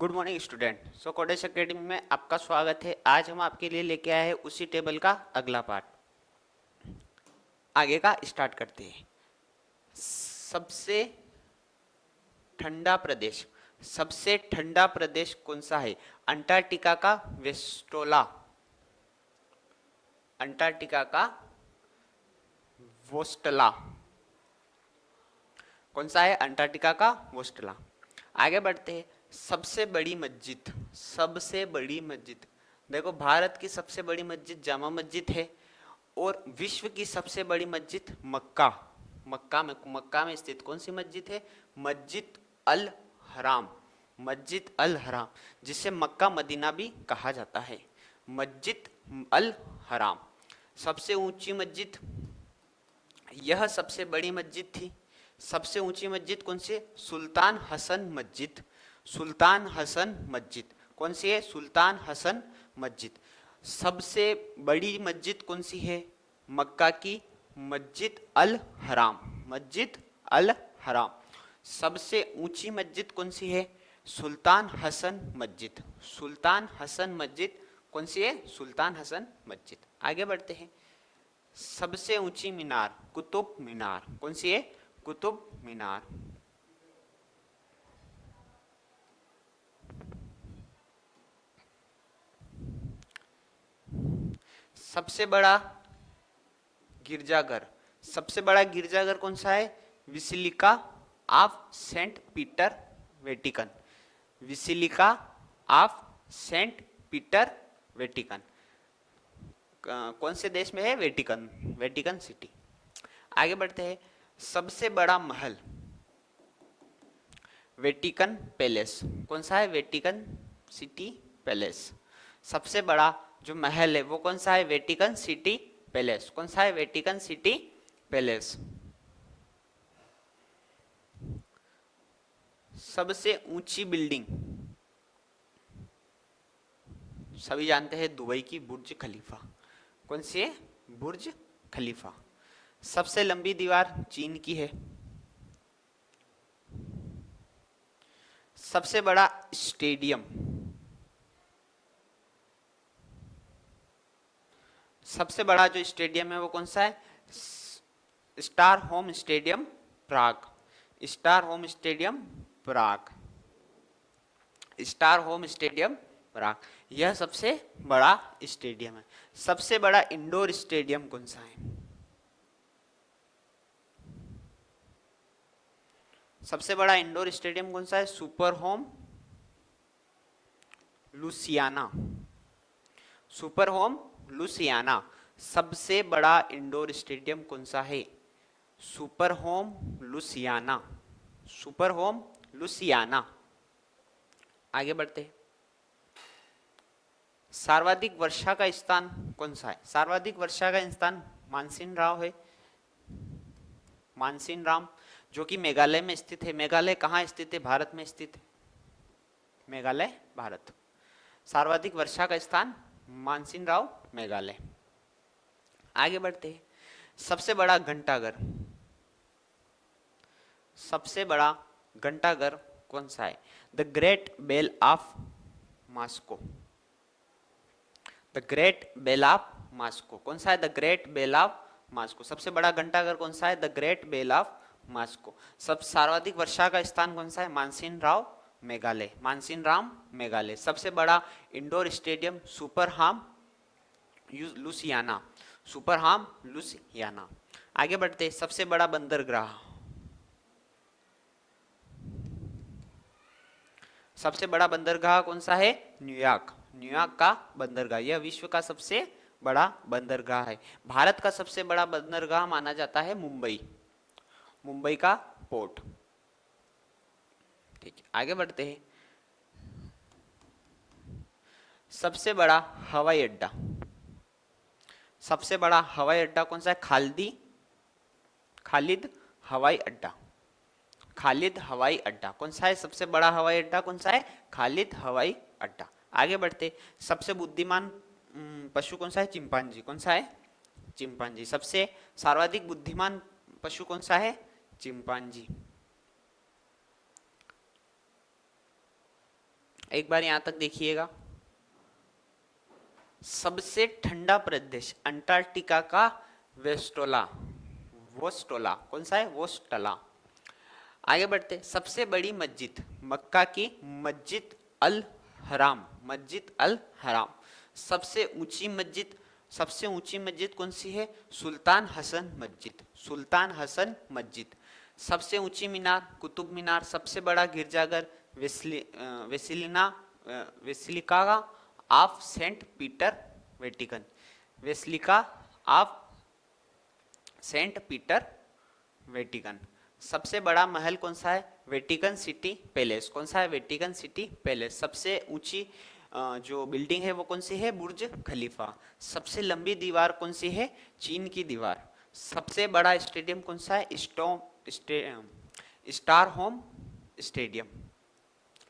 Good morning student. कोडेश academy में आपका स्वागत है। आज हम आपके लिए लेके आए हैं उसी टेबल का अगला पार्ट। आगे का स्टार्ट करते हैं। सबसे ठंडा प्रदेश, सबसे ठंडा प्रदेश कौन सा है? अंटार्कटिका का वेस्टोला, अंटार्कटिका का वोस्टला। कौन सा है? अंटार्कटिका का वोस्टला। आगे बढ़ते हैं। सबसे बड़ी मस्जिद, सबसे बड़ी मस्जिद, देखो भारत की सबसे बड़ी मस्जिद जामा मस्जिद है और विश्व की सबसे बड़ी मस्जिद मक्का, मक्का में स्थित कौन सी मस्जिद है? मस्जिद अल हराम, मस्जिद अल हराम, जिसे मक्का मदीना भी कहा जाता है। मस्जिद अल हराम सबसे ऊंची मस्जिद, यह सबसे बड़ी मस्जिद थी। सबसे ऊंची मस्जिद कौन सी है? सुल्तान हसन मस्जिद, सुल्तान हसन मस्जिद। कौन सी है? सुल्तान हसन मस्जिद। सबसे बड़ी मस्जिद कौन सी है? मक्का की मस्जिद अल हराम, मस्जिद अल हराम। सबसे ऊंची मस्जिद कौन सी है? सुल्तान हसन मस्जिद, सुल्तान हसन मस्जिद। कौन सी है? सुल्तान हसन मस्जिद। आगे बढ़ते हैं। सबसे ऊंची मीनार कुतुब मीनार, कौन सी है? कुतुब मीनार। सबसे बड़ा गिरजाघर, सबसे बड़ा गिरजाघर कौन सा है? Basilica of Saint Peter Vatican, basilica of Saint Peter Vatican. कौन से देश में है? Vatican, Vatican City. आगे बढ़ते हैं। सबसे बड़ा महल वेटिकन पैलेस, कौन सा है? Vatican City Palace. सबसे बड़ा जो महल है वो कौन सा है? Vatican City Palace. कौन सा है? Vatican City Palace. सबसे ऊंची बिल्डिंग सभी जानते हैं, दुबई की बुर्ज खलीफा। कौन सी है? बुर्ज खलीफा। सबसे लंबी दीवार चीन की है। सबसे बड़ा स्टेडियम, सबसे बड़ा जो स्टेडियम है वो कौन सा है? स्टार होम स्टेडियम प्राग, स्टार होम स्टेडियम प्राग, स्टार होम स्टेडियम प्राग। यह सबसे बड़ा स्टेडियम है। सबसे बड़ा इंडोर स्टेडियम कौन सा है? सबसे बड़ा इंडोर स्टेडियम कौन सा है? Superdome Louisiana, Superdome Louisiana. सबसे बड़ा इंडोर स्टेडियम कौन सा है? Superdome Louisiana, Superdome Louisiana. आगे बढ़ते। सर्वाधिक वर्षा का स्थान कौन सा है? सर्वाधिक वर्षा का स्थान मानसिन राव है, मानसिन राम, जो कि मेघालय में स्थित है। मेघालय कहाँ स्थित है? भारत में स्थित है, मेघालय भारत। सर्वाधिक वर्षा का स्थान मानसिन राव, मेघालय। आगे बढ़ते हैं। सबसे बड़ा घंटाघर, सबसे बड़ा घंटाघर कौन सा है? The Great Bell of Moscow, the Great Bell of Moscow. कौन सा है? The Great Bell of Moscow. सबसे बड़ा घंटाघर कौन सा है? The Great Bell of Moscow. सब सर्वाधिक वर्षा का स्थान कौन सा है? मानसिन राव, मेघालय, मानसिन राम, मेघालय। सबसे बड़ा इंडोर स्टेडियम सुपर हाम लुसियाना, सुपर हाम लुसियाना। आगे बढ़ते। सबसे बड़ा बंदरगाह, सबसे बड़ा बंदरगाह कौन सा है? न्यूयॉर्क, न्यूयॉर्क का बंदरगाह। यह विश्व का सबसे बड़ा बंदरगाह है। भारत का सबसे बड़ा बंदरगाह माना जाता है मुंबई, मुंबई का पोर्ट। ठीक है, आगे बढ़ते हैं। सबसे बड़ा हवाई अड्डा, सबसे बड़ा हवाई अड्डा कौन सा है? खालिद हवाई अड्डा, खालिद हवाई अड्डा। कौन सा है? सबसे बड़ा हवाई अड्डा कौन सा है? खालिद हवाई अड्डा। आगे बढ़ते। सबसे बुद्धिमान पशु कौन सा है? चिंपांजी। कौन सा है? चिंपांजी। सबसे सर्वाधिक बुद्धिमान पशु कौन सा है? चिंपांजी। एक बार यहां तक देखिएगा। सबसे ठंडा प्रदेश अंटार्कटिका का वेस्टोला, वोस्टोला, कौन सा है? वोस्टला। आगे बढ़ते, सबसे बड़ी मस्जिद मक्का की मस्जिद अल हराम, मस्जिद अल हराम। सबसे ऊंची मस्जिद, सबसे ऊंची मस्जिद कौन सी है? सुल्तान हसन मस्जिद, सुल्तान हसन मस्जिद। सबसे ऊंची मीनार कुतुब मीनार। सबसे बड़ा गिरजाघर वेसिलिना basilica of Saint Peter Vatican, basilica of Saint Peter Vatican. सबसे बड़ा महल कौन सा है? Vatican City Palace. कौन सा है? Vatican City Palace. सबसे ऊंची जो बिल्डिंग है वो कौन सी है? बुर्ज खलीफा। सबसे लंबी दीवार कौन सी है? चीन की दीवार। सबसे बड़ा स्टेडियम कौन सा है? Star home stadium,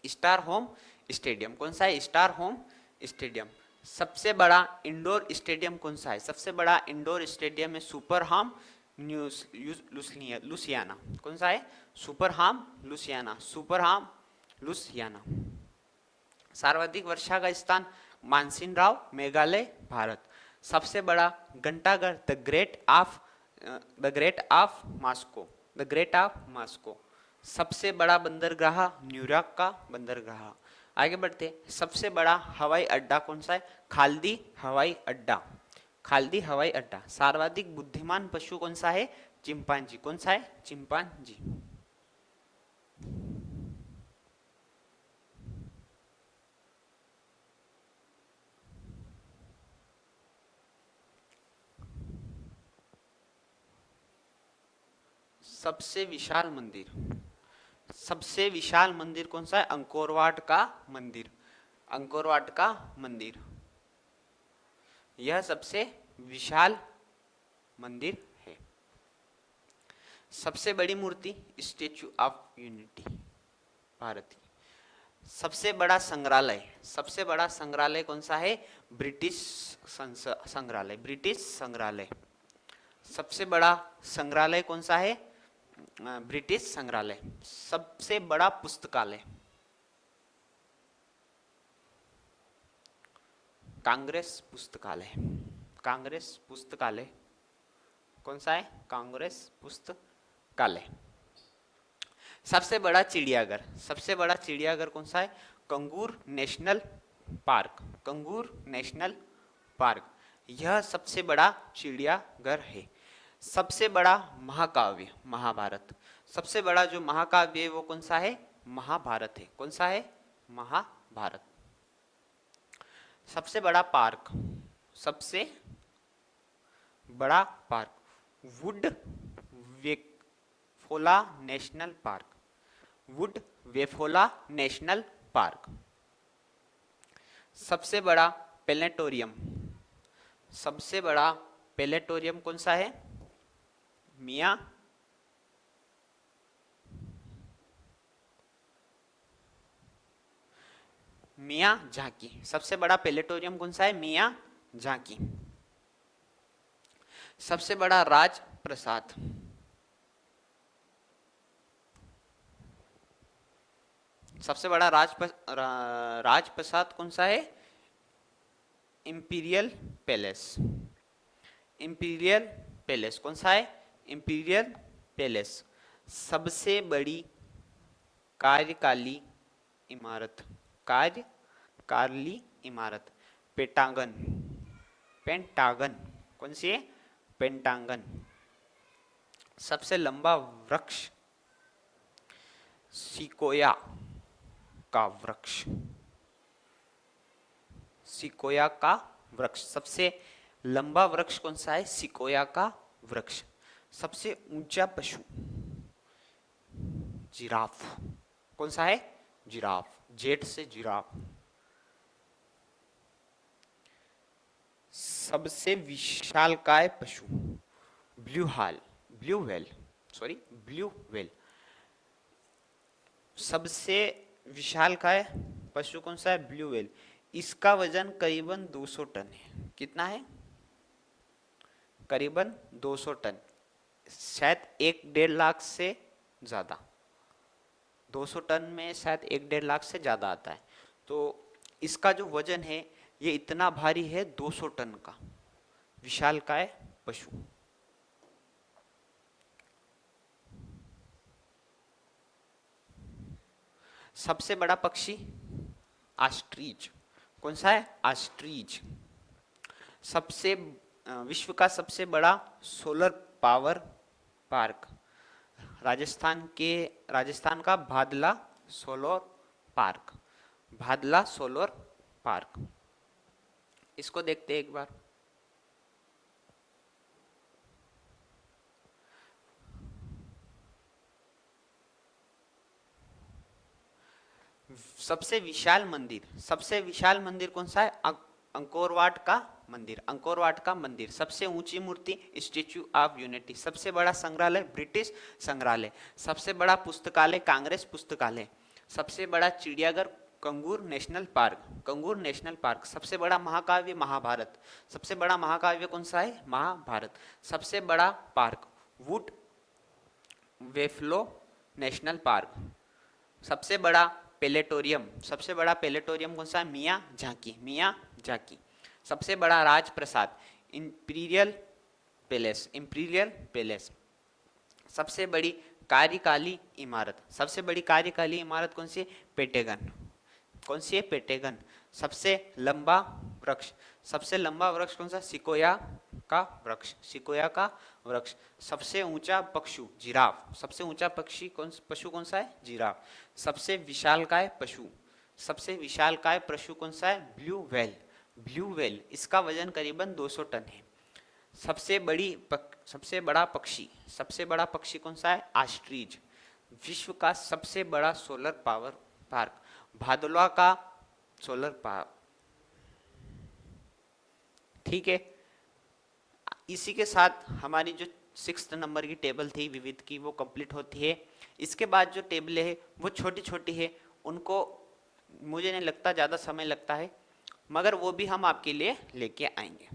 star home stadium. कौन सा है? Star home stadium. सबसे बड़ा इंडोर स्टेडियम कौन सा है? सबसे बड़ा इंडोर स्टेडियम है सुपरहाम लुसियाना। कौन सा है? सुपरहाम लुसियाना, सुपरहाम लुसियाना। सर्वाधिक वर्षा का स्थान मानसिन राव, मेघालय, भारत। सबसे बड़ा घंटाघर the great of Moscow, the great of Moscow. सबसे बड़ा बंदरगाह न्यूयॉर्क का बंदरगाह। आगे बढ़ते, सबसे बड़ा हवाई अड्डा कौन सा है? खालदी हवाई अड्डा, खालदी हवाई अड्डा। सर्वाधिक बुद्धिमान पशु कौन सा है? चिंपांजी। कौन सा है? चिंपांजी। सबसे विशाल मंदिर, सबसे विशाल मंदिर कौन सा है? अंकोरवाट का मंदिर, अंकोरवाट का मंदिर। यह सबसे विशाल मंदिर है। सबसे बड़ी मूर्ति स्टेच्यू ऑफ यूनिटी, भारत की। सबसे बड़ा संग्रहालय, सबसे बड़ा संग्रहालय कौन सा है? ब्रिटिश संग्रहालय, ब्रिटिश संग्रहालय। सबसे बड़ा संग्रहालय कौन सा है? ब्रिटिश संग्रहालय। सबसे बड़ा पुस्तकालय कांग्रेस पुस्तकालय, कांग्रेस पुस्तकालय। कौन सा है? कांग्रेस पुस्तकालय। सबसे बड़ा चिड़ियाघर, सबसे बड़ा चिड़ियाघर कौन सा है? कंगूर National Park, Kruger National park. यह सबसे बड़ा चिड़ियाघर है। सबसे बड़ा महाकाव्य महाभारत। सबसे बड़ा जो महाकाव्य है वो कौन सा है? महाभारत है। कौन सा है? महाभारत। सबसे बड़ा पार्क, सबसे बड़ा park Wood Buffalo National Park, Wood Buffalo National Park. सबसे बड़ा प्लेनेटोरियम, सबसे बड़ा प्लेनेटोरियम कौन सा है? मिया मिया झांकी। सबसे बड़ा प्लेनेटोरियम कौन सा है? मिया झांकी। सबसे बड़ा राजप्रसाद, सबसे बड़ा राजप्रसाद कौन सा है? Imperial palace, imperial palace. कौन सा है? Imperial palace. सबसे बड़ी कार्यकाली इमारत, कार्यकाली इमारत पेंटागन, पेंटागन। कौन सी है? पेंटागन। सबसे लंबा वृक्ष सिकोया का वृक्ष, सिकोया का वृक्ष। सबसे लंबा वृक्ष कौन सा है? सिकोया का वृक्ष। सबसे ऊंचा पशु जिराफ। कौन सा है? जिराफ, जेट से जिराफ। सबसे विशालकाय पशु blue whale, sorry blue whale. सबसे विशालकाय पशु कौन सा है? Blue whale. इसका वजन करीबन 200 टन है। कितना है? करीबन 200 टन, शायद 1-1.5 लाख से ज्यादा। 200 टन में शायद 1-1.5 लाख से ज्यादा आता है। तो इसका जो वजन है ये इतना भारी है 200 टन का, विशालकाय पशु। सबसे बड़ा पक्षी ऑस्ट्रिच। कौन सा है? ऑस्ट्रिच। सबसे विश्व का सबसे बड़ा सोलर पावर पार्क राजस्थान का भादला सोलर पार्क। भादला सोलर पार्क, इसको देखते हैं एक बार। सबसे विशाल मंदिर कौन सा है? अंकोरवाट का मंदिर। अंकोरवाट का मंदिर। सबसे ऊंची मूर्ति स्टेच्यू ऑफ यूनिटी। सबसे बड़ा संग्रहालय ब्रिटिश संग्रहालय। सबसे बड़ा पुस्तकालय कांग्रेस पुस्तकालय। सबसे बड़ा चिड़ियाघर Kruger National Park. Kruger National Park. सबसे बड़ा महाकाव्य महाभारत। सबसे बड़ा महाकाव्य कौन सा है? महाभारत। सबसे बड़ा पार्क वुड वेफलो नेशनल पार्क। सबसे बड़ा पेलेटोरियम। सबसे बड़ा पेलेटोरियम कौन सा है? मियाँ झांकी। सबसे बड़ा राजप्रसाद इंपीरियल पैलेस। सबसे बड़ी कार्यकाली इमारत। सबसे बड़ी कार्यकाली इमारत कौन सी है? पेंटागन। कौन सी है? पेंटागन। सबसे लंबा वृक्ष कौन सा? सिकोया का वृक्ष। सबसे ऊंचा पशु जिराफ। सबसे ऊंचा पशु कौन सा है? जिराफ। सबसे विशालकाय पशु कौन सा है? Blue whale. इसका वजन करीबन 200 टन है। सबसे बड़ा पक्षी कौन सा है? ऑस्ट्रिच। विश्व का सबसे बड़ा सोलर पावर पार्क भादोला का सोलर पार्क। ठीक है, इसी के साथ हमारी जो 6th नंबर की टेबल थी विविध की वो कंप्लीट होती है। इसके बाद जो टेबलें हैं वो छोटी छोटी है, उनको मुझे नहीं लगता ज़्यादा समय लगता है, मगर वो भी हम आपके लिए लेके आएंगे।